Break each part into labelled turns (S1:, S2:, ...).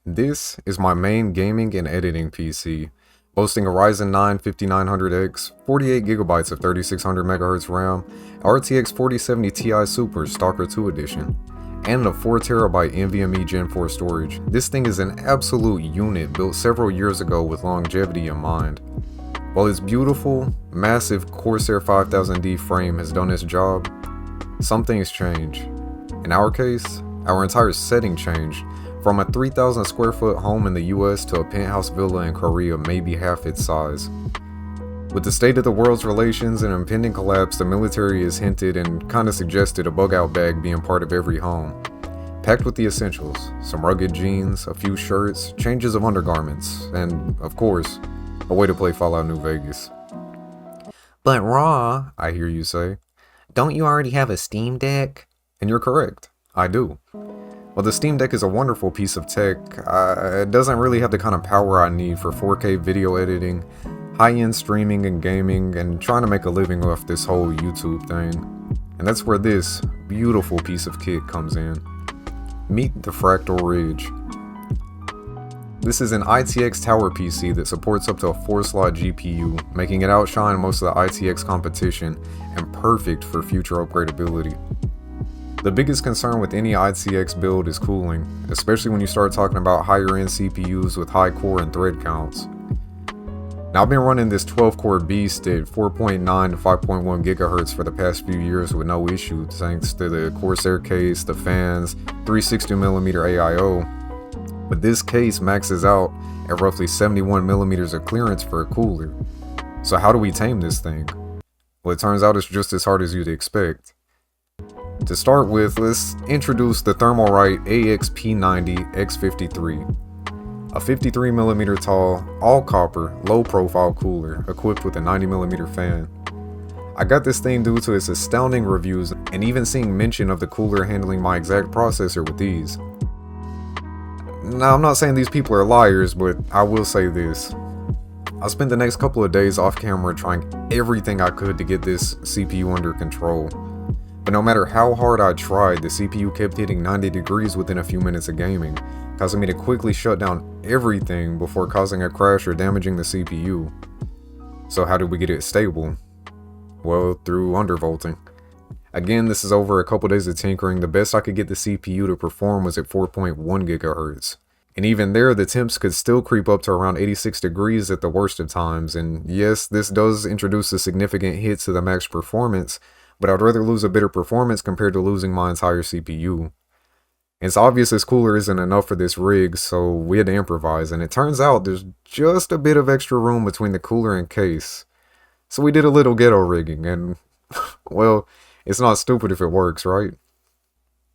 S1: This is my main gaming and editing PC, boasting a Ryzen 9 5900X, 48GB of 3600MHz RAM, RTX 4070 Ti Super Stalker 2 Edition, and a 4TB NVMe Gen 4 storage. This thing is an absolute unit built several years ago with longevity in mind. While its beautiful, massive Corsair 5000D frame has done its job, some things change. In our case, our entire setting changed. From a 3,000 square foot home in the US to a penthouse villa in Korea maybe half its size. With the state of the world's relations and impending collapse, the military has hinted and kinda suggested a bug out bag being part of every home. Packed with the essentials, some rugged jeans, a few shirts, changes of undergarments, and, of course, a way to play Fallout New Vegas. But Raw, I hear you say, don't you already have a Steam Deck? And you're correct, I do. While the Steam Deck is a wonderful piece of tech, it doesn't really have the kind of power I need for 4K video editing, high-end streaming and gaming, and trying to make a living off this whole YouTube thing. And that's where this beautiful piece of kit comes in. Meet the Fractal Ridge. This is an ITX tower PC that supports up to a 4-slot GPU, making it outshine most of the ITX competition and perfect for future upgradability. The biggest concern with any ITX build is cooling, especially when you start talking about higher end CPUs with high core and thread counts. Now I've been running this 12-core beast at 4.9 to 5.1 GHz for the past few years with no issue, thanks to the Corsair case, the fans, 360mm AIO. But this case maxes out at roughly 71mm of clearance for a cooler. So how do we tame this thing? Well, it turns out it's just as hard as you'd expect. To start with, let's introduce the Thermalright AXP90 X53, a 53mm tall, all copper, low profile cooler equipped with a 90mm fan. I got this thing due to its astounding reviews and even seeing mention of the cooler handling my exact processor with ease. Now, I'm not saying these people are liars, but I will say this. I spent the next couple of days off camera trying everything I could to get this CPU under control. But no matter how hard I tried, the CPU kept hitting 90 degrees within a few minutes of gaming, causing me to quickly shut down everything before causing a crash or damaging the CPU. So how did we get it stable? Well, through undervolting. Again, this is over a couple days of tinkering. The best I could get the CPU to perform was at 4.1 GHz. And even there, the temps could still creep up to around 86 degrees at the worst of times. And yes, this does introduce a significant hit to the max performance, but I'd rather lose a bit of performance compared to losing my entire CPU. It's obvious this cooler isn't enough for this rig, so we had to improvise, and it turns out there's just a bit of extra room between the cooler and case. So we did a little ghetto rigging, and, well, it's not stupid if it works, right?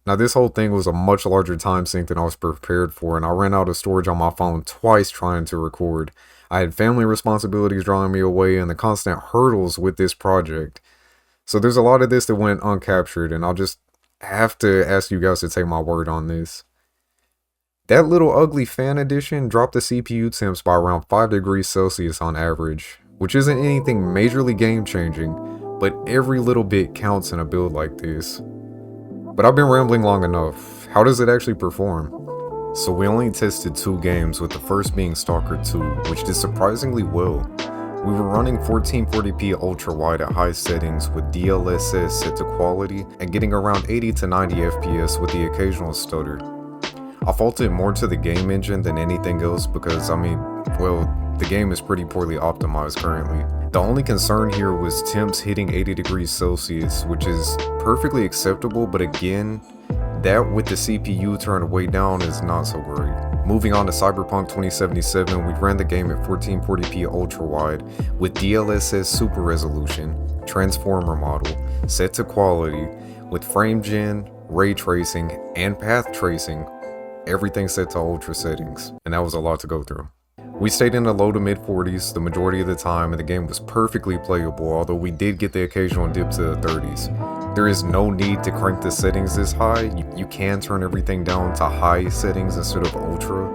S1: Now this whole thing was a much larger time sink than I was prepared for, and I ran out of storage on my phone twice trying to record. I had family responsibilities drawing me away and the constant hurdles with this project. So there's a lot of this that went uncaptured, and I'll just have to ask you guys to take my word on this. That little ugly fan addition dropped the CPU temps by around 5 degrees Celsius on average, which isn't anything majorly game changing, but every little bit counts in a build like this. But I've been rambling long enough. How does it actually perform? So we only tested 2 games, with the first being Stalker 2, which did surprisingly well. We were running 1440p ultra wide at high settings with DLSS set to quality and getting around 80 to 90 FPS with the occasional stutter. I fault it more to the game engine than anything else because, well, the game is pretty poorly optimized currently. The only concern here was temps hitting 80 degrees Celsius, which is perfectly acceptable, but again, that with the CPU turned way down is not so great. Moving on to Cyberpunk 2077, we ran the game at 1440p ultra wide with DLSS super resolution, transformer model, set to quality, with frame gen, ray tracing, and path tracing, everything set to ultra settings, and that was a lot to go through. We stayed in the low to mid 40s the majority of the time, and the game was perfectly playable, although we did get the occasional dip to the 30s. There is no need to crank the settings this high. You can turn everything down to high settings instead of ultra,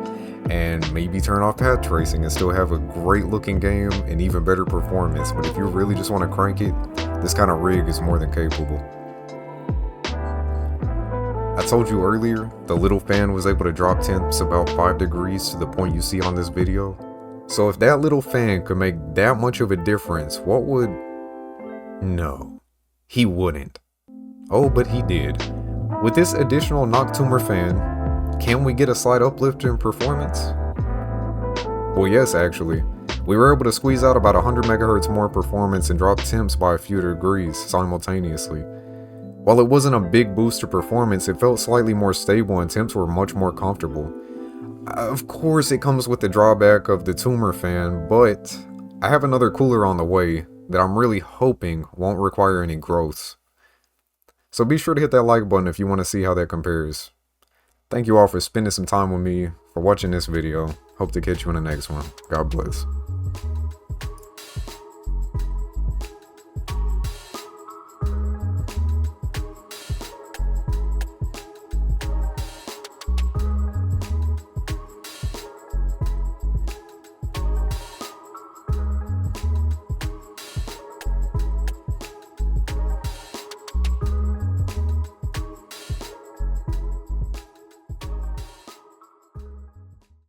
S1: and maybe turn off path tracing and still have a great looking game and even better performance. But if you really just want to crank it, this kind of rig is more than capable. I told you earlier, the little fan was able to drop temps about 5 degrees to the point you see on this video. So if that little fan could make that much of a difference, what would... No, he wouldn't. Oh, but he did. With this additional Noctumer fan, can we get a slight uplift in performance? Well, yes, actually. We were able to squeeze out about 100 MHz more performance and drop temps by a few degrees simultaneously. While it wasn't a big boost to performance, it felt slightly more stable and temps were much more comfortable. Of course, it comes with the drawback of the Tumer fan, but I have another cooler on the way that I'm really hoping won't require any growths. So be sure to hit that like button if you want to see how that compares. Thank you all for spending some time with me, for watching this video. Hope to catch you in the next one. God bless.